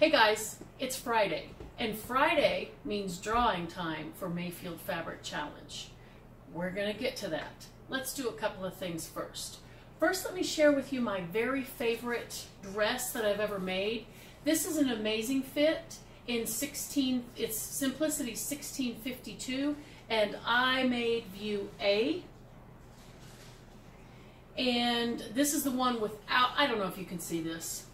Hey guys, it's Friday, and Friday means drawing time for Mayfield Fabric Challenge. We're going to get to that. Let's do a couple of things first. First, let me share with you my very favorite dress that I've ever made. This is an amazing fit in it's Simplicity 1652, and I made view A. And this is the one without, I don't know if you can see this.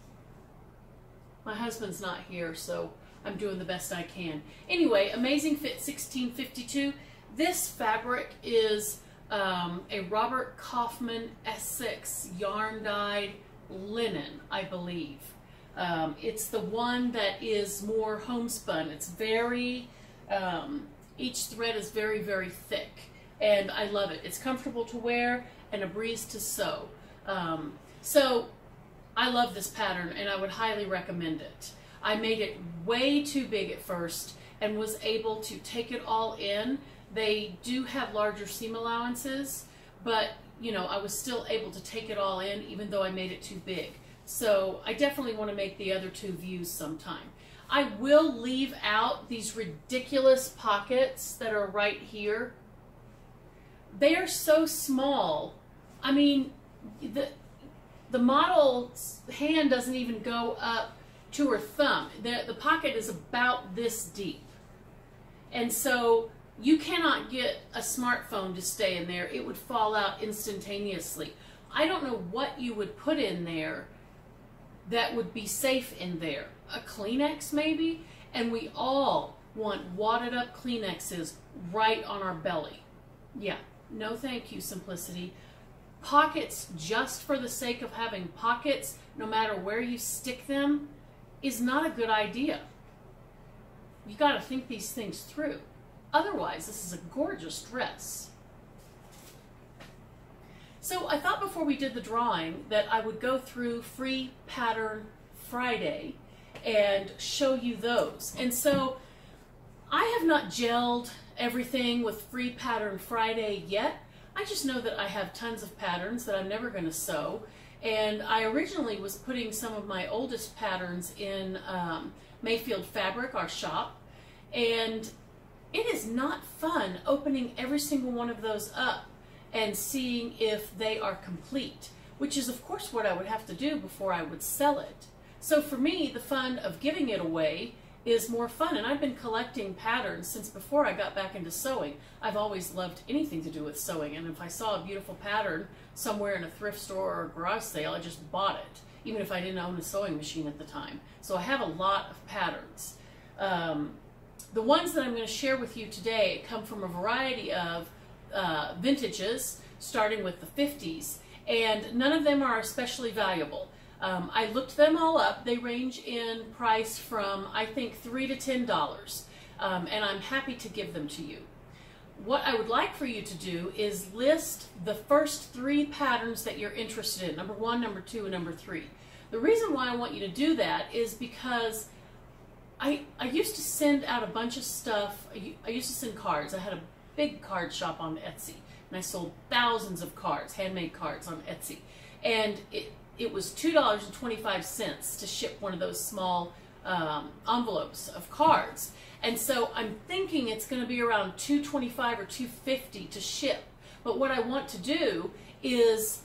My husband's not here, so I'm doing the best I can. Anyway, Amazing Fit 1652. This fabric is a Robert Kaufman Essex yarn dyed linen, I believe. It's the one that is more homespun. It's very, each thread is very, very thick, and I love it. It's comfortable to wear and a breeze to sew. So I love this pattern and I would highly recommend it. I made it way too big at first and was able to take it all in. They do have larger seam allowances, but you know, I was still able to take it all in even though I made it too big. So I definitely want to make the other two views sometime. I will leave out these ridiculous pockets that are right here. They are so small. I mean, the model's hand doesn't even go up to her thumb. The pocket is about this deep. And so you cannot get a smartphone to stay in there. It would fall out instantaneously. I don't know what you would put in there that would be safe in there. A Kleenex maybe? And we all want wadded up Kleenexes right on our belly. Yeah, no thank you, Simplicity. Pockets just for the sake of having pockets, no matter where you stick them, is not a good idea. You got to think these things through. Otherwise, this is a gorgeous dress. So I thought before we did the drawing that I would go through Free Pattern Friday and show you those. And so I have not gelled everything with Free Pattern Friday yet. I just know that I have tons of patterns that I'm never going to sew, and I originally was putting some of my oldest patterns in Mayfield Fabric, our shop, and it is not fun opening every single one of those up and seeing if they are complete, which is of course what I would have to do before I would sell it. So for me, the fun of giving it away is more fun, and I've been collecting patterns since before I got back into sewing. I've always loved anything to do with sewing, and if I saw a beautiful pattern somewhere in a thrift store or a garage sale, I just bought it, even if I didn't own a sewing machine at the time. So I have a lot of patterns. The ones that I'm going to share with you today come from a variety of vintages, starting with the 50s, and none of them are especially valuable. I looked them all up. They range in price from, I think, $3 to $10, and I'm happy to give them to you. What I would like for you to do is list the first 3 patterns that you're interested in, number 1, number 2, and number 3. The reason why I want you to do that is because I used to send out a bunch of stuff. I used to send cards. I had a big card shop on Etsy, and I sold thousands of cards, handmade cards on Etsy, and it was $2.25 to ship one of those small envelopes of cards. And so I'm thinking it's going to be around $2.25 or $2.50 to ship. But what I want to do is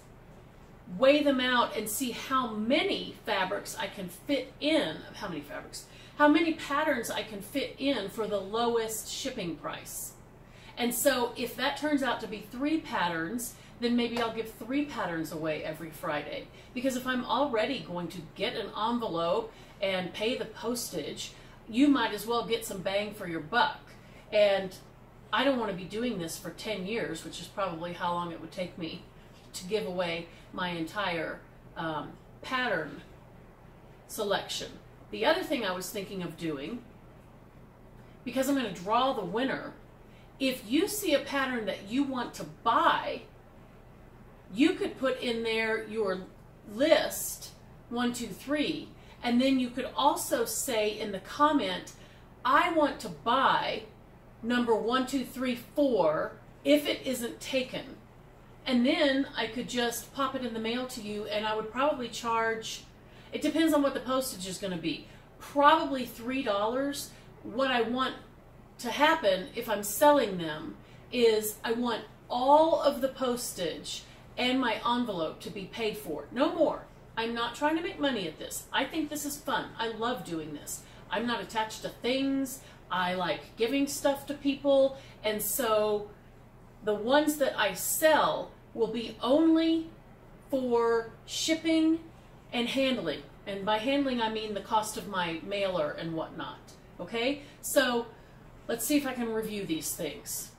weigh them out and see how many fabrics I can fit in, how many patterns I can fit in for the lowest shipping price. And so if that turns out to be 3 patterns, then maybe I'll give 3 patterns away every Friday. Because if I'm already going to get an envelope and pay the postage, you might as well get some bang for your buck. And I don't want to be doing this for 10 years, which is probably how long it would take me to give away my entire pattern selection. The other thing I was thinking of doing, because I'm going to draw the winner, if you see a pattern that you want to buy, you could put in there your list 1, 2, 3, and then you could also say in the comment, I want to buy number 1, 2, 3, 4 if it isn't taken. And then I could just pop it in the mail to you, and I would probably charge, it depends on what the postage is going to be. probably $3. What I want to happen if I'm selling them is I want all of the postage and my envelope to be paid for. No more. I'm not trying to make money at this. I think this is fun. I love doing this. I'm not attached to things. I like giving stuff to people. And so the ones that I sell will be only for shipping and handling. And by handling, I mean the cost of my mailer and whatnot. Okay? So let's see if I can review these things.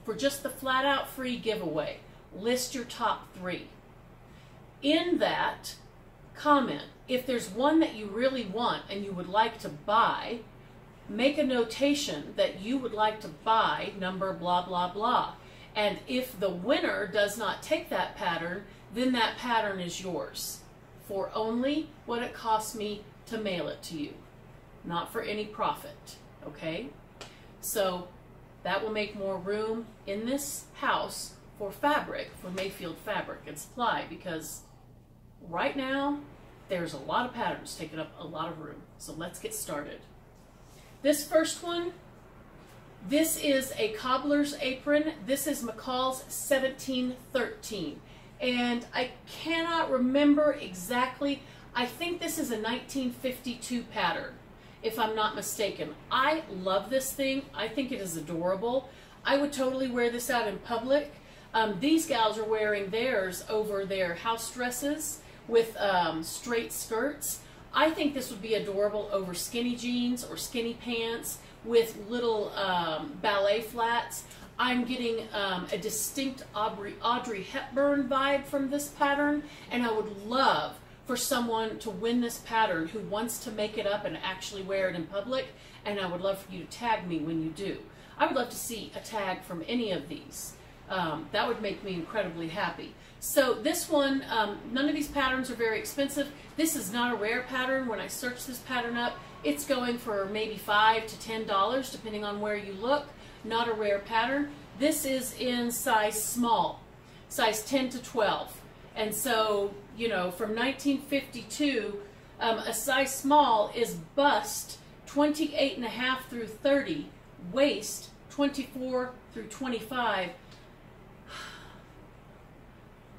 For just the flat out free giveaway, list your top 3. In that, comment if there's one that you really want and you would like to buy. Make a notation that you would like to buy number blah blah blah, and if the winner does not take that pattern, then that pattern is yours for only what it costs me to mail it to you, not for any profit. Okay, so that will make more room in this house for fabric, for Mayfield Fabric and Supply, because right now there's a lot of patterns taking up a lot of room. So let's get started. This first one, this is a Cobblers Apron. This is McCall's 1713. And I cannot remember exactly. I think this is a 1952 pattern, if I'm not mistaken. I love this thing. I think it is adorable. I would totally wear this out in public. These gals are wearing theirs over their house dresses with straight skirts. I think this would be adorable over skinny jeans or skinny pants with little ballet flats. I'm getting a distinct Audrey Hepburn vibe from this pattern, and I would love for someone to win this pattern who wants to make it up and actually wear it in public, and I would love for you to tag me when you do. I would love to see a tag from any of these. That would make me incredibly happy. So this one, none of these patterns are very expensive. This is not a rare pattern. When I search this pattern up, it's going for maybe $5 to $10, depending on where you look. Not a rare pattern. This is in size small, size 10 to 12. And so, you know, from 1952, a size small is bust 28.5 through 30, waist 24 through 25.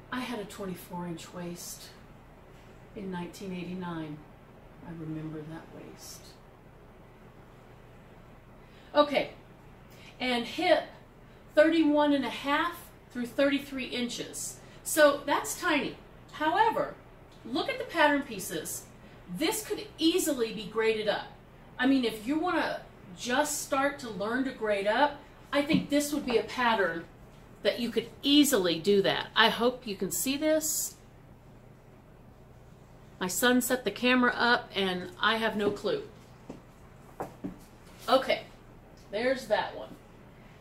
I had a 24-inch waist in 1989. I remember that waist. Okay, and hip 31.5 through 33 inches. So that's tiny. However, look at the pattern pieces. This could easily be graded up. I mean, if you want to just start to learn to grade up, I think this would be a pattern that you could easily do that. I hope you can see this. My son set the camera up and I have no clue. Okay, there's that one.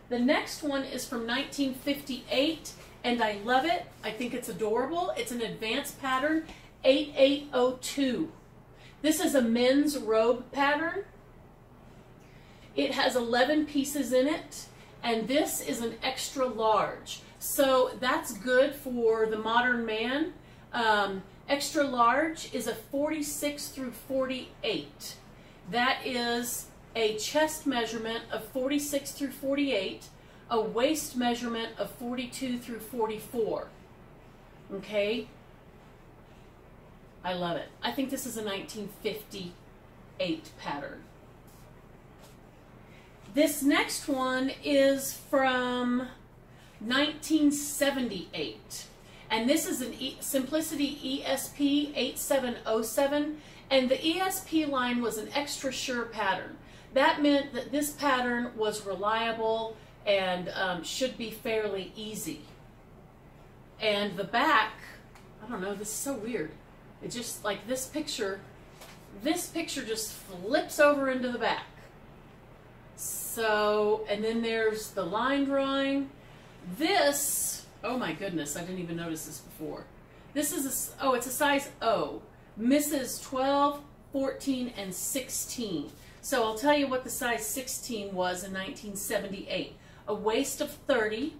The next one is from 1958 and I love it. I think it's adorable. It's an advanced pattern, 8802. This is a men's robe pattern. It has 11 pieces in it. And this is an extra large. So that's good for the modern man. Extra large is a 46 through 48. That is a chest measurement of 46 through 48, a waist measurement of 42 through 44. Okay? I love it. I think this is a 1958 pattern. This next one is from 1978, and this is an Simplicity ESP 8707, and the ESP line was an extra sure pattern. That meant that this pattern was reliable and should be fairly easy. And the back, I don't know, this is so weird. It's just like this picture just flips over into the back. So, and then there's the line drawing. This, oh my goodness, I didn't even notice this before. This is it's a size O. Misses 12, 14, and 16. So I'll tell you what the size 16 was in 1978. A waist of 30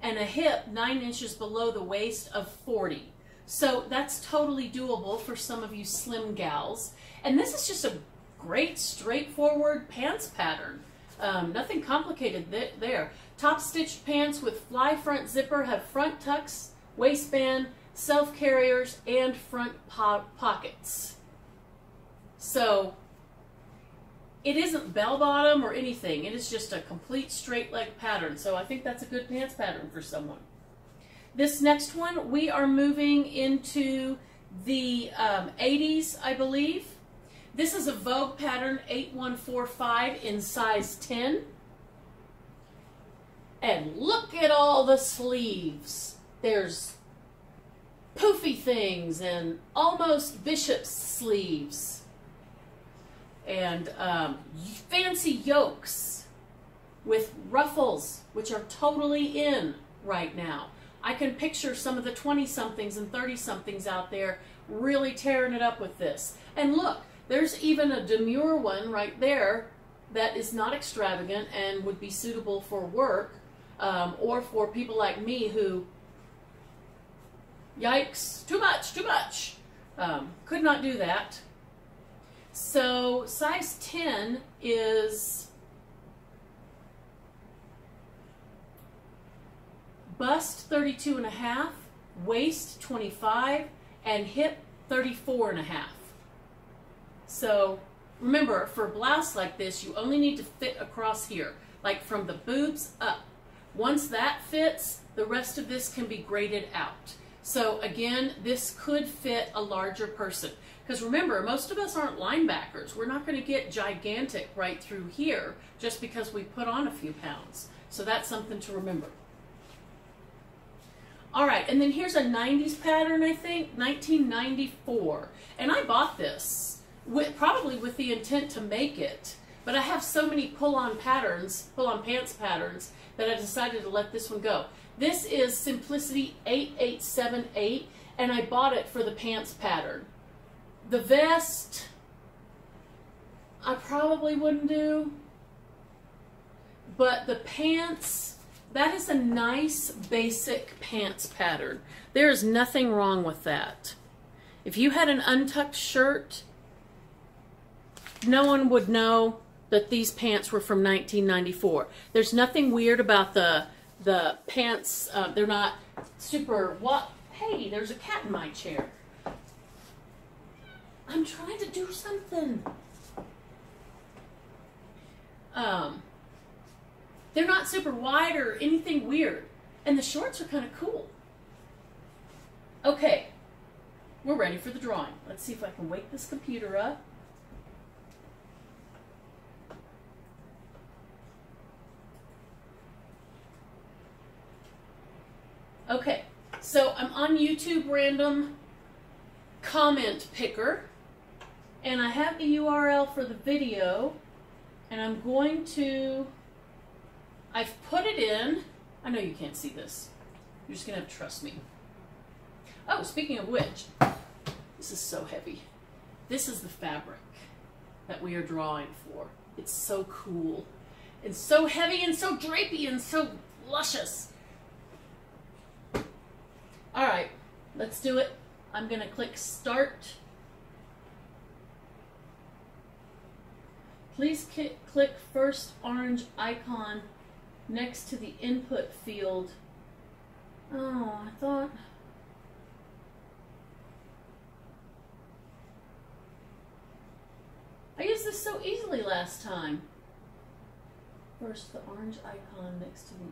and a hip 9 inches below the waist of 40. So that's totally doable for some of you slim gals. And this is just a great straightforward pants pattern. Nothing complicated there. Top stitched pants with fly front zipper have front tucks, waistband, self carriers, and front pockets. So it isn't bell bottom or anything. It is just a complete straight leg pattern. So I think that's a good pants pattern for someone. This next one, we are moving into the 80s, I believe. This is a Vogue pattern 8145 in size 10. And look at all the sleeves. There's poofy things and almost bishop's sleeves. And fancy yokes with ruffles, which are totally in right now. I can picture some of the 20-somethings and 30-somethings out there really tearing it up with this. And look, there's even a demure one right there that is not extravagant and would be suitable for work or for people like me who, yikes, too much, could not do that. So size 10 is bust 32.5, waist 25, and hip 34.5. So remember, for a blouse like this, you only need to fit across here, like from the boobs up. Once that fits, the rest of this can be graded out. So again, this could fit a larger person. Because remember, most of us aren't linebackers. We're not going to get gigantic right through here just because we put on a few pounds. So that's something to remember. All right, and then here's a 90s pattern, I think, 1994. And I bought this probably with the intent to make it, but I have so many pull-on pants patterns that I decided to let this one go. This is Simplicity 8878, and I bought it for the pants pattern. The vest, I probably wouldn't do, but the pants, that is a nice basic pants pattern. There is nothing wrong with that. If you had an untucked shirt, no one would know that these pants were from 1994. There's nothing weird about the pants. They're not super, what? Hey, there's a cat in my chair. I'm trying to do something. They're not super wide or anything weird. And the shorts are kind of cool. Okay, we're ready for the drawing. Let's see if I can wake this computer up. Okay, so I'm on YouTube Random Comment Picker, and I have the URL for the video, and I'm going to, I've put it in. I know you can't see this. You're just going to have to trust me. Oh, speaking of which, this is so heavy. This is the fabric that we are drawing for. It's so cool. It's so heavy and so drapey and so luscious. All right, let's do it. I'm going to click Start. Please click first orange icon next to the input field. Oh, I thought... I used this so easily last time. First, the orange icon next to the...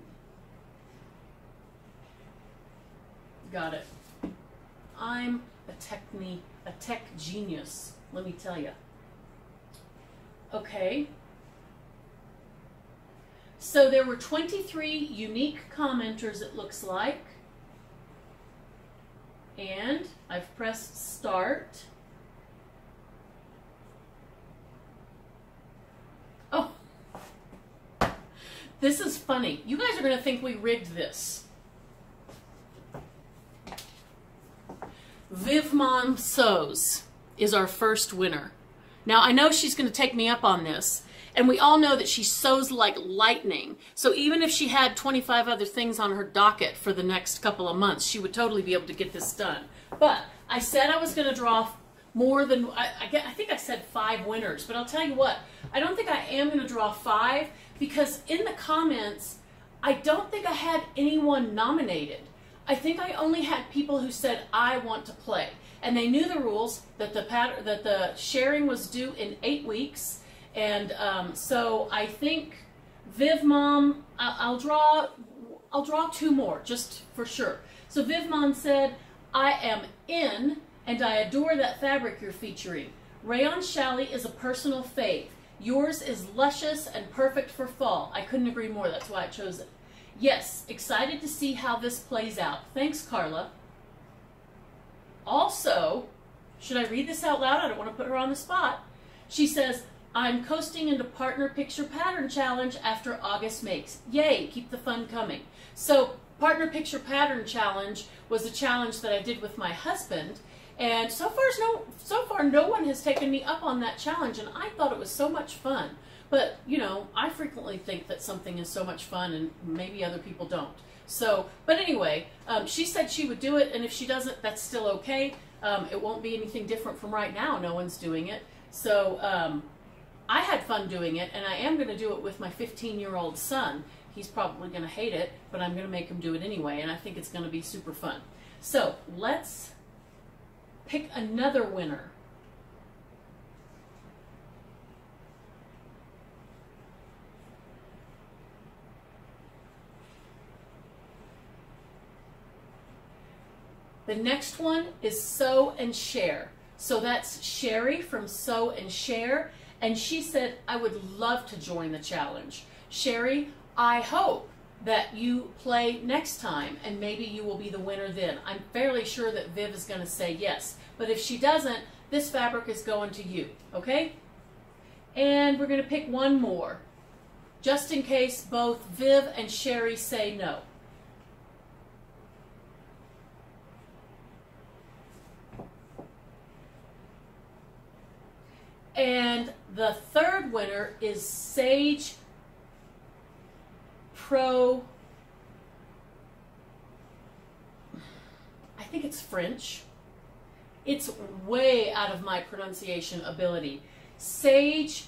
Got it. I'm a tech genius, let me tell you. Okay. So there were 23 unique commenters, it looks like. And I've pressed Start. Oh. This is funny. You guys are going to think we rigged this. Viv Monceaux is our first winner. Now, I know she's going to take me up on this, And we all know that she sews like lightning. So even if she had 25 other things on her docket for the next couple of months, she would totally be able to get this done. But I said I was going to draw more than, I think I said 5 winners. But I'll tell you what, I don't think I am going to draw 5 because in the comments, I don't think I had anyone nominated. I think I only had people who said, I want to play. And they knew the rules, that the sharing was due in 8 weeks. And so I think Viv Mom, I'll draw 2 more, just for sure. So Viv Mom said, I am in, and I adore that fabric you're featuring. Rayon Challis is a personal fave. Yours is luscious and perfect for fall. I couldn't agree more, that's why I chose it. Yes, excited to see how this plays out. Thanks, Carla. Also, should I read this out loud? I don't want to put her on the spot. She says, I'm coasting into Partner Picture Pattern Challenge after August makes. Yay, keep the fun coming. So, Partner Picture Pattern Challenge was a challenge that I did with my husband, and so far no one has taken me up on that challenge, and I thought it was so much fun. But, you know, I frequently think that something is so much fun and maybe other people don't. So, but anyway, she said she would do it, and if she doesn't, that's still okay. It won't be anything different from right now. No one's doing it. So, I had fun doing it, and I am going to do it with my 15-year-old son. He's probably going to hate it, but I'm going to make him do it anyway, and I think it's going to be super fun. So, let's pick another winner. The next one is Sew and Share. So that's Sherry from Sew and Share, and she said, I would love to join the challenge. Sherry, I hope that you play next time, and maybe you will be the winner then. I'm fairly sure that Viv is going to say yes, but if she doesn't, this fabric is going to you, okay? And we're going to pick one more, just in case both Viv and Sherry say no. And the third winner is Sage Pro, I think it's French. It's way out of my pronunciation ability. Sage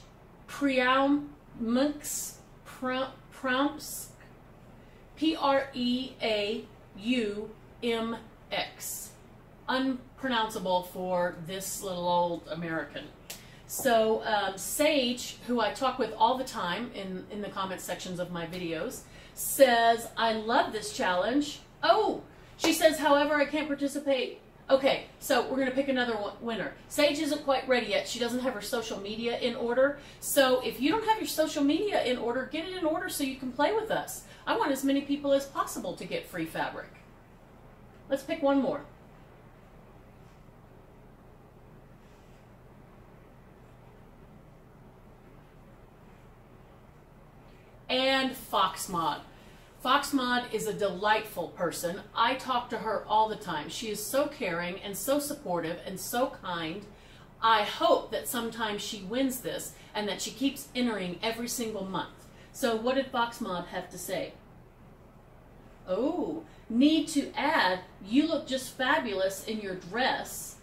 Preaumx, Preaumx. Unpronounceable for this little old American. So Sage, who I talk with all the time in the comment sections of my videos, says, I love this challenge. Oh, she says, however, I can't participate. Okay, so we're going to pick another winner. Sage isn't quite ready yet. She doesn't have her social media in order. So if you don't have your social media in order, get it in order so you can play with us. I want as many people as possible to get free fabric. Let's pick one more. And Foxmod. Foxmod is a delightful person. I talk to her all the time. She is so caring and so supportive and so kind. I hope that sometime she wins this and that she keeps entering every single month. So what did Foxmod have to say? Oh, need to add, you look just fabulous in your dress.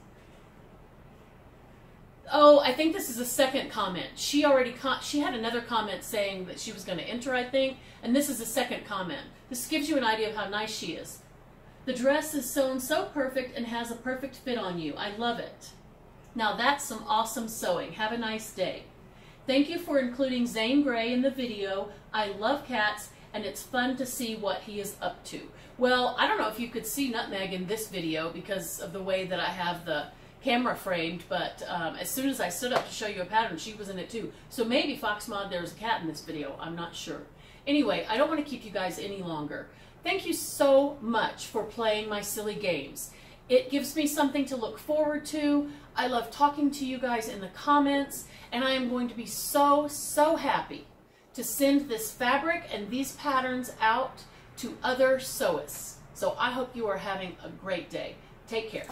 Oh, I think this is a second comment. She had another comment saying that she was going to enter, I think, and this is a second comment. This gives you an idea of how nice she is. The dress is sewn so perfect and has a perfect fit on you. I love it. Now that's some awesome sewing. Have a nice day. Thank you for including Zane Gray in the video. I love cats, and it's fun to see what he is up to. Well, I don't know if you could see Nutmeg in this video because of the way that I have the camera framed, but as soon as I stood up to show you a pattern, she was in it too. So maybe Foxmod, there's a cat in this video. I'm not sure. Anyway, I don't want to keep you guys any longer. Thank you so much for playing my silly games. It gives me something to look forward to. I love talking to you guys in the comments, and I am going to be so, so happy to send this fabric and these patterns out to other sewists. So I hope you are having a great day. Take care.